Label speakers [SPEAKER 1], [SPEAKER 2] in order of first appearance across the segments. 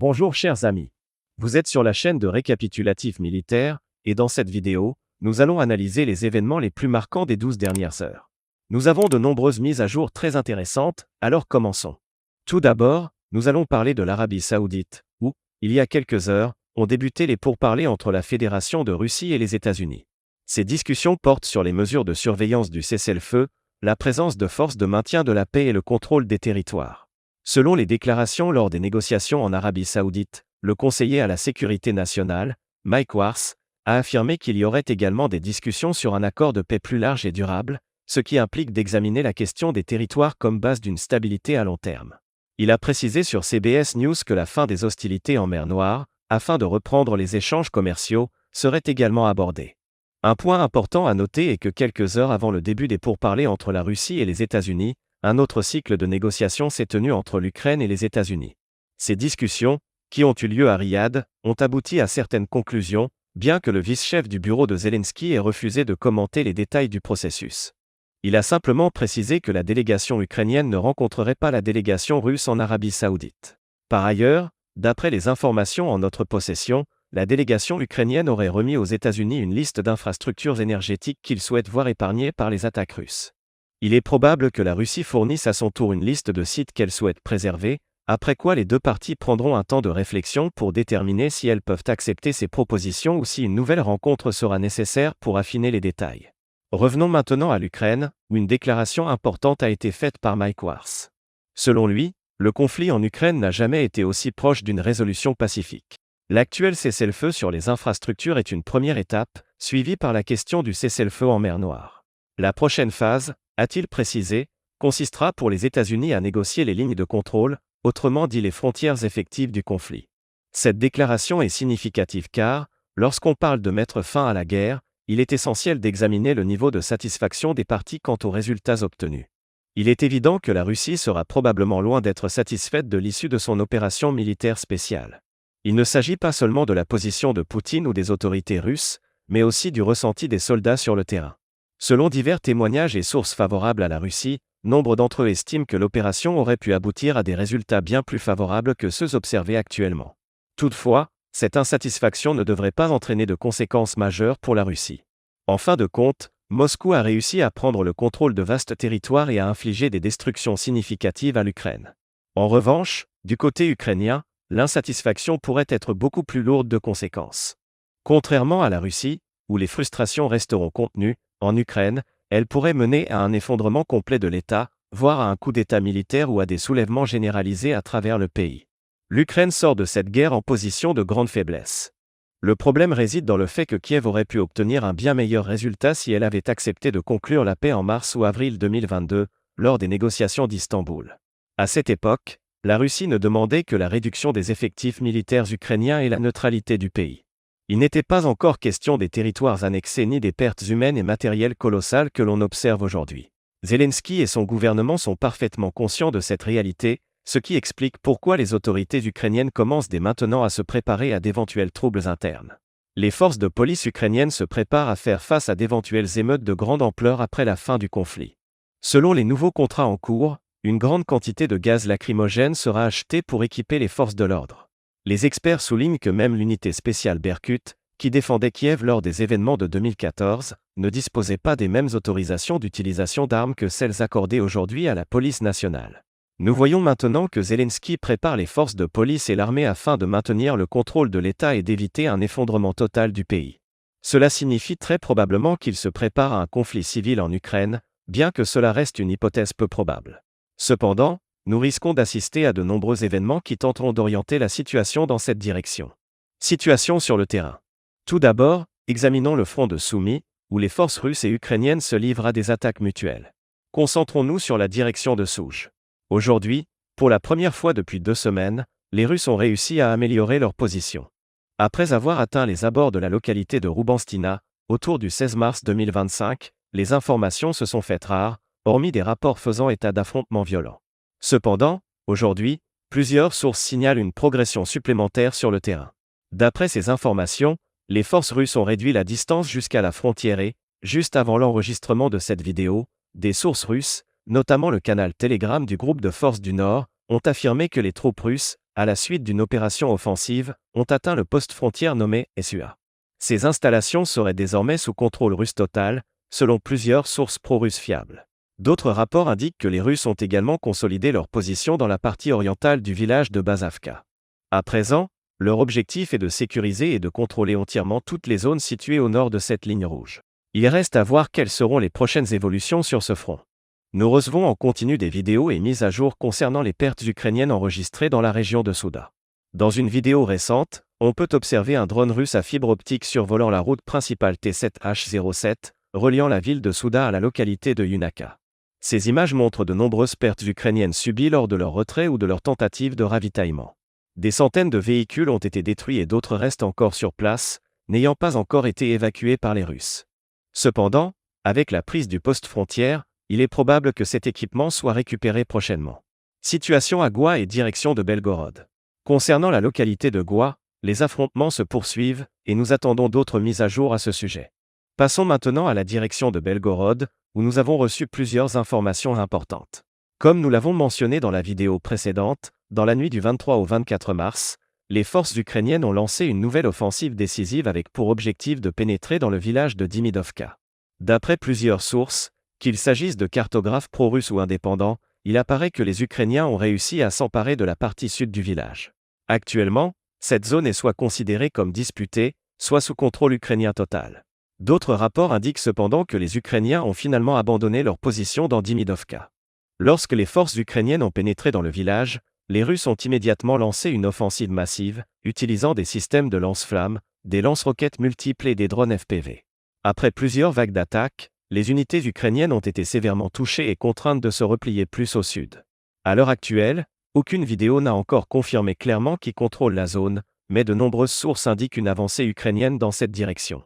[SPEAKER 1] Bonjour chers amis. Vous êtes sur la chaîne de récapitulatif militaire, et dans cette vidéo, nous allons analyser les événements les plus marquants des 12 dernières heures. Nous avons de nombreuses mises à jour très intéressantes, alors commençons. Tout d'abord, nous allons parler de l'Arabie Saoudite, où, il y a quelques heures, ont débuté les pourparlers entre la Fédération de Russie et les États-Unis. Ces discussions portent sur les mesures de surveillance du cessez-le-feu, la présence de forces de maintien de la paix et le contrôle des territoires. Selon les déclarations lors des négociations en Arabie Saoudite, le conseiller à la sécurité nationale, Mike Waltz, a affirmé qu'il y aurait également des discussions sur un accord de paix plus large et durable, ce qui implique d'examiner la question des territoires comme base d'une stabilité à long terme. Il a précisé sur CBS News que la fin des hostilités en mer Noire, afin de reprendre les échanges commerciaux, serait également abordée. Un point important à noter est que quelques heures avant le début des pourparlers entre la Russie et les États-Unis, un autre cycle de négociations s'est tenu entre l'Ukraine et les États-Unis. Ces discussions, qui ont eu lieu à Riyad, ont abouti à certaines conclusions, bien que le vice-chef du bureau de Zelensky ait refusé de commenter les détails du processus. Il a simplement précisé que la délégation ukrainienne ne rencontrerait pas la délégation russe en Arabie Saoudite. Par ailleurs, d'après les informations en notre possession, la délégation ukrainienne aurait remis aux États-Unis une liste d'infrastructures énergétiques qu'ils souhaitent voir épargnées par les attaques russes. Il est probable que la Russie fournisse à son tour une liste de sites qu'elle souhaite préserver, après quoi les deux parties prendront un temps de réflexion pour déterminer si elles peuvent accepter ces propositions ou si une nouvelle rencontre sera nécessaire pour affiner les détails. Revenons maintenant à l'Ukraine, où une déclaration importante a été faite par Mike Waltz. Selon lui, le conflit en Ukraine n'a jamais été aussi proche d'une résolution pacifique. L'actuel cessez-le-feu sur les infrastructures est une première étape, suivie par la question du cessez-le-feu en mer Noire. La prochaine phase, a-t-il précisé, consistera pour les États-Unis à négocier les lignes de contrôle, autrement dit les frontières effectives du conflit. Cette déclaration est significative car, lorsqu'on parle de mettre fin à la guerre, il est essentiel d'examiner le niveau de satisfaction des parties quant aux résultats obtenus. Il est évident que la Russie sera probablement loin d'être satisfaite de l'issue de son opération militaire spéciale. Il ne s'agit pas seulement de la position de Poutine ou des autorités russes, mais aussi du ressenti des soldats sur le terrain. Selon divers témoignages et sources favorables à la Russie, nombre d'entre eux estiment que l'opération aurait pu aboutir à des résultats bien plus favorables que ceux observés actuellement. Toutefois, cette insatisfaction ne devrait pas entraîner de conséquences majeures pour la Russie. En fin de compte, Moscou a réussi à prendre le contrôle de vastes territoires et à infliger des destructions significatives à l'Ukraine. En revanche, du côté ukrainien, l'insatisfaction pourrait être beaucoup plus lourde de conséquences. Contrairement à la Russie, où les frustrations resteront contenues, en Ukraine, elle pourrait mener à un effondrement complet de l'État, voire à un coup d'État militaire ou à des soulèvements généralisés à travers le pays. L'Ukraine sort de cette guerre en position de grande faiblesse. Le problème réside dans le fait que Kiev aurait pu obtenir un bien meilleur résultat si elle avait accepté de conclure la paix en mars ou avril 2022, lors des négociations d'Istanbul. À cette époque, la Russie ne demandait que la réduction des effectifs militaires ukrainiens et la neutralité du pays. Il n'était pas encore question des territoires annexés ni des pertes humaines et matérielles colossales que l'on observe aujourd'hui. Zelensky et son gouvernement sont parfaitement conscients de cette réalité, ce qui explique pourquoi les autorités ukrainiennes commencent dès maintenant à se préparer à d'éventuels troubles internes. Les forces de police ukrainiennes se préparent à faire face à d'éventuelles émeutes de grande ampleur après la fin du conflit. Selon les nouveaux contrats en cours, une grande quantité de gaz lacrymogène sera achetée pour équiper les forces de l'ordre. Les experts soulignent que même l'unité spéciale Berkut, qui défendait Kiev lors des événements de 2014, ne disposait pas des mêmes autorisations d'utilisation d'armes que celles accordées aujourd'hui à la police nationale. Nous voyons maintenant que Zelensky prépare les forces de police et l'armée afin de maintenir le contrôle de l'État et d'éviter un effondrement total du pays. Cela signifie très probablement qu'il se prépare à un conflit civil en Ukraine, bien que cela reste une hypothèse peu probable. Cependant, nous risquons d'assister à de nombreux événements qui tenteront d'orienter la situation dans cette direction. Situation sur le terrain. Tout d'abord, examinons le front de Soumy, où les forces russes et ukrainiennes se livrent à des attaques mutuelles. Concentrons-nous sur la direction de Souge. Aujourd'hui, pour la première fois depuis 2 semaines, les Russes ont réussi à améliorer leur position. Après avoir atteint les abords de la localité de Roubanstina, autour du 16 mars 2025, les informations se sont faites rares, hormis des rapports faisant état d'affrontements violents. Cependant, aujourd'hui, plusieurs sources signalent une progression supplémentaire sur le terrain. D'après ces informations, les forces russes ont réduit la distance jusqu'à la frontière et, juste avant l'enregistrement de cette vidéo, des sources russes, notamment le canal Telegram du groupe de forces du Nord, ont affirmé que les troupes russes à la suite d'une opération offensive, ont atteint le poste frontière nommé SUA. Ces installations seraient désormais sous contrôle russe total, selon plusieurs sources pro-russes fiables. D'autres rapports indiquent que les Russes ont également consolidé leur position dans la partie orientale du village de Bazavka. À présent, leur objectif est de sécuriser et de contrôler entièrement toutes les zones situées au nord de cette ligne rouge. Il reste à voir quelles seront les prochaines évolutions sur ce front. Nous recevons en continu des vidéos et mises à jour concernant les pertes ukrainiennes enregistrées dans la région de Souda. Dans une vidéo récente, on peut observer un drone russe à fibre optique survolant la route principale T7H07, reliant la ville de Souda à la localité de Yunaka. Ces images montrent de nombreuses pertes ukrainiennes subies lors de leur retrait ou de leur tentative de ravitaillement. Des centaines de véhicules ont été détruits et d'autres restent encore sur place, n'ayant pas encore été évacués par les Russes. Cependant, avec la prise du poste frontière, il est probable que cet équipement soit récupéré prochainement. Situation à Goua et direction de Belgorod. Concernant la localité de Goua, les affrontements se poursuivent et nous attendons d'autres mises à jour à ce sujet. Passons maintenant à la direction de Belgorod, où nous avons reçu plusieurs informations importantes. Comme nous l'avons mentionné dans la vidéo précédente, dans la nuit du 23 au 24 mars, les forces ukrainiennes ont lancé une nouvelle offensive décisive avec pour objectif de pénétrer dans le village de Dimidovka. D'après plusieurs sources, qu'il s'agisse de cartographes pro-russes ou indépendants, il apparaît que les Ukrainiens ont réussi à s'emparer de la partie sud du village. Actuellement, cette zone est soit considérée comme disputée, soit sous contrôle ukrainien total. D'autres rapports indiquent cependant que les Ukrainiens ont finalement abandonné leur position dans Dimidovka. Lorsque les forces ukrainiennes ont pénétré dans le village, les Russes ont immédiatement lancé une offensive massive, utilisant des systèmes de lance-flammes, des lance-roquettes multiples et des drones FPV. Après plusieurs vagues d'attaques, les unités ukrainiennes ont été sévèrement touchées et contraintes de se replier plus au sud. À l'heure actuelle, aucune vidéo n'a encore confirmé clairement qui contrôle la zone, mais de nombreuses sources indiquent une avancée ukrainienne dans cette direction.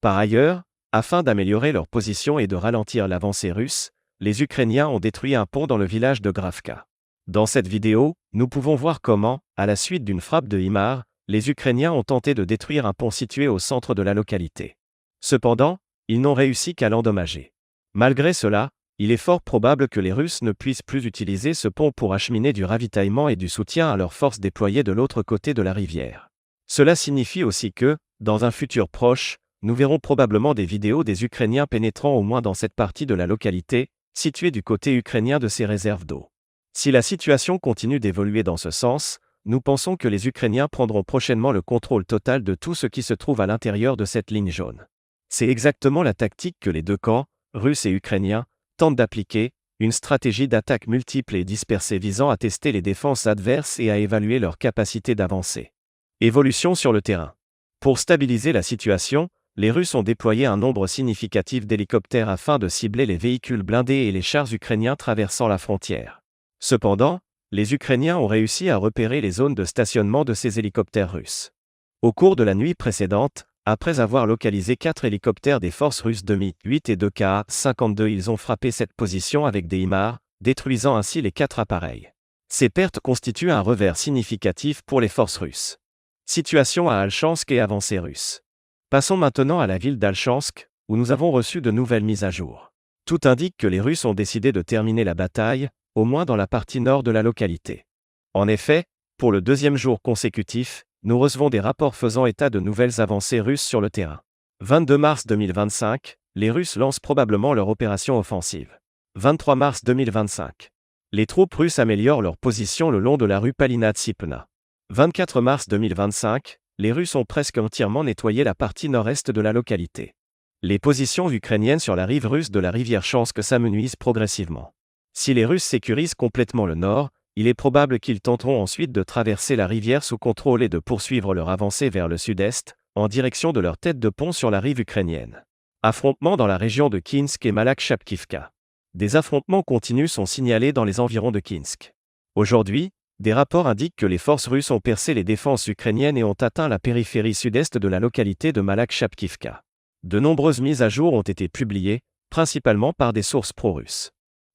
[SPEAKER 1] Par ailleurs, afin d'améliorer leur position et de ralentir l'avancée russe, les Ukrainiens ont détruit un pont dans le village de Gravka. Dans cette vidéo, nous pouvons voir comment, à la suite d'une frappe de HIMARS, les Ukrainiens ont tenté de détruire un pont situé au centre de la localité. Cependant, ils n'ont réussi qu'à l'endommager. Malgré cela, il est fort probable que les Russes ne puissent plus utiliser ce pont pour acheminer du ravitaillement et du soutien à leurs forces déployées de l'autre côté de la rivière. Cela signifie aussi que, dans un futur proche, nous verrons probablement des vidéos des Ukrainiens pénétrant au moins dans cette partie de la localité, située du côté ukrainien de ces réserves d'eau. Si la situation continue d'évoluer dans ce sens, nous pensons que les Ukrainiens prendront prochainement le contrôle total de tout ce qui se trouve à l'intérieur de cette ligne jaune. C'est exactement la tactique que les deux camps, russes et ukrainiens, tentent d'appliquer, une stratégie d'attaque multiple et dispersée visant à tester les défenses adverses et à évaluer leur capacité d'avancer. Évolution sur le terrain. Pour stabiliser la situation, les Russes ont déployé un nombre significatif d'hélicoptères afin de cibler les véhicules blindés et les chars ukrainiens traversant la frontière. Cependant, les Ukrainiens ont réussi à repérer les zones de stationnement de ces hélicoptères russes. Au cours de la nuit précédente, après avoir localisé 4 hélicoptères des forces russes de Mi-8 et de Ka-52, ils ont frappé cette position avec des HIMARS, détruisant ainsi les 4 appareils. Ces pertes constituent un revers significatif pour les forces russes. Situation à Alchansk et avancée russe. Passons maintenant à la ville d'Alchansk, où nous avons reçu de nouvelles mises à jour. Tout indique que les Russes ont décidé de terminer la bataille, au moins dans la partie nord de la localité. En effet, pour le deuxième jour consécutif, nous recevons des rapports faisant état de nouvelles avancées russes sur le terrain. 22 mars 2025, les Russes lancent probablement leur opération offensive. 23 mars 2025. Les troupes russes améliorent leur position le long de la rue Palina-Tsipna. 24 mars 2025, les Russes ont presque entièrement nettoyé la partie nord-est de la localité. Les positions ukrainiennes sur la rive russe de la rivière Chansk s'amenuisent progressivement. Si les Russes sécurisent complètement le nord, il est probable qu'ils tenteront ensuite de traverser la rivière sous contrôle et de poursuivre leur avancée vers le sud-est, en direction de leur tête de pont sur la rive ukrainienne. Affrontements dans la région de Kinsk et Malak-Chapkivka. Des affrontements continus sont signalés dans les environs de Kinsk. Aujourd'hui, des rapports indiquent que les forces russes ont percé les défenses ukrainiennes et ont atteint la périphérie sud-est de la localité de Malak-Chapkivka. De nombreuses mises à jour ont été publiées, principalement par des sources pro-russes.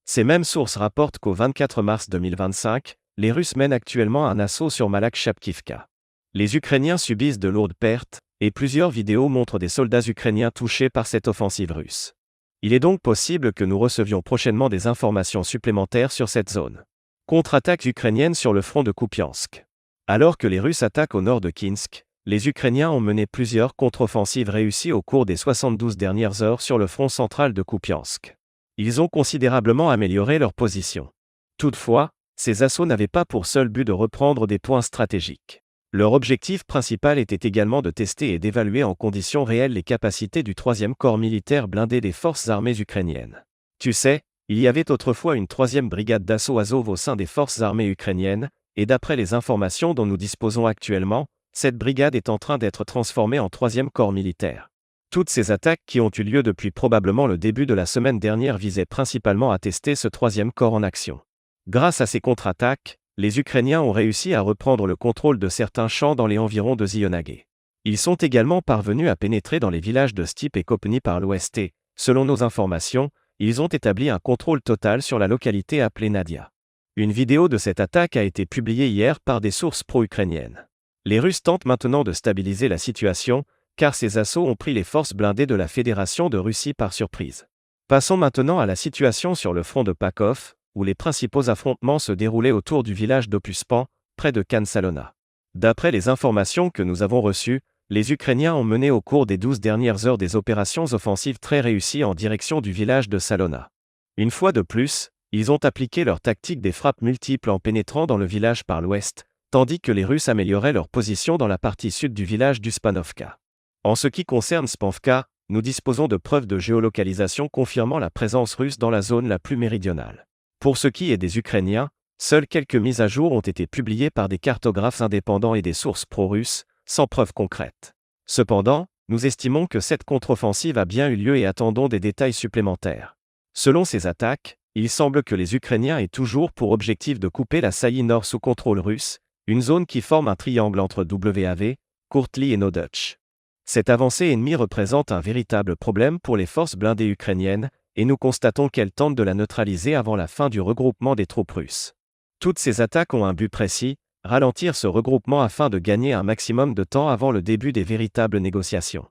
[SPEAKER 1] Ces mêmes sources rapportent qu'au 24 mars 2025, les Russes mènent actuellement un assaut sur Malak-Chapkivka. Les Ukrainiens subissent de lourdes pertes, et plusieurs vidéos montrent des soldats ukrainiens touchés par cette offensive russe. Il est donc possible que nous recevions prochainement des informations supplémentaires sur cette zone. Contre-attaque ukrainienne sur le front de Kupiansk. Alors que les Russes attaquent au nord de Kinsk, les Ukrainiens ont mené plusieurs contre-offensives réussies au cours des 72 dernières heures sur le front central de Kupiansk. Ils ont considérablement amélioré leur position. Toutefois, ces assauts n'avaient pas pour seul but de reprendre des points stratégiques. Leur objectif principal était également de tester et d'évaluer en conditions réelles les capacités du 3e corps militaire blindé des forces armées ukrainiennes. Tu sais, il y avait autrefois une 3e brigade d'assaut Azov au sein des forces armées ukrainiennes, et d'après les informations dont nous disposons actuellement, cette brigade est en train d'être transformée en 3e corps militaire. Toutes ces attaques qui ont eu lieu depuis probablement le début de la semaine dernière visaient principalement à tester ce 3e corps en action. Grâce à ces contre-attaques, les Ukrainiens ont réussi à reprendre le contrôle de certains champs dans les environs de Zionagé. Ils sont également parvenus à pénétrer dans les villages de Stip et Kopny par l'ouest et, selon nos informations, ils ont établi un contrôle total sur la localité appelée Nadia. Une vidéo de cette attaque a été publiée hier par des sources pro-ukrainiennes. Les Russes tentent maintenant de stabiliser la situation, car ces assauts ont pris les forces blindées de la Fédération de Russie par surprise. Passons maintenant à la situation sur le front de Pakov, où les principaux affrontements se déroulaient autour du village d'Opuspan, près de Khan-Salona. D'après les informations que nous avons reçues, les Ukrainiens ont mené au cours des 12 dernières heures des opérations offensives très réussies en direction du village de Salona. Une fois de plus, ils ont appliqué leur tactique des frappes multiples en pénétrant dans le village par l'ouest, tandis que les Russes amélioraient leur position dans la partie sud du village d'Uspanovka. En ce qui concerne Spanvka, nous disposons de preuves de géolocalisation confirmant la présence russe dans la zone la plus méridionale. Pour ce qui est des Ukrainiens, seules quelques mises à jour ont été publiées par des cartographes indépendants et des sources pro-russes, sans preuves concrètes. Cependant, nous estimons que cette contre-offensive a bien eu lieu et attendons des détails supplémentaires. Selon ces attaques, il semble que les Ukrainiens aient toujours pour objectif de couper la saillie nord sous contrôle russe, une zone qui forme un triangle entre WAV, Kurtli et Nodotch. Cette avancée ennemie représente un véritable problème pour les forces blindées ukrainiennes, et nous constatons qu'elles tentent de la neutraliser avant la fin du regroupement des troupes russes. Toutes ces attaques ont un but précis, ralentir ce regroupement afin de gagner un maximum de temps avant le début des véritables négociations.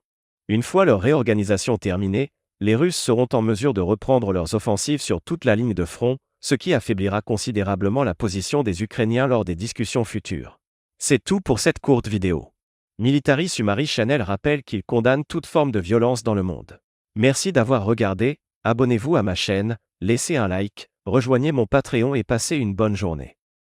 [SPEAKER 1] Une fois leur réorganisation terminée, les Russes seront en mesure de reprendre leurs offensives sur toute la ligne de front, ce qui affaiblira considérablement la position des Ukrainiens lors des discussions futures. C'est tout pour cette courte vidéo. Military Summary Channel rappelle qu'il condamne toute forme de violence dans le monde. Merci d'avoir regardé, abonnez-vous à ma chaîne, laissez un like, rejoignez mon Patreon et passez une bonne journée.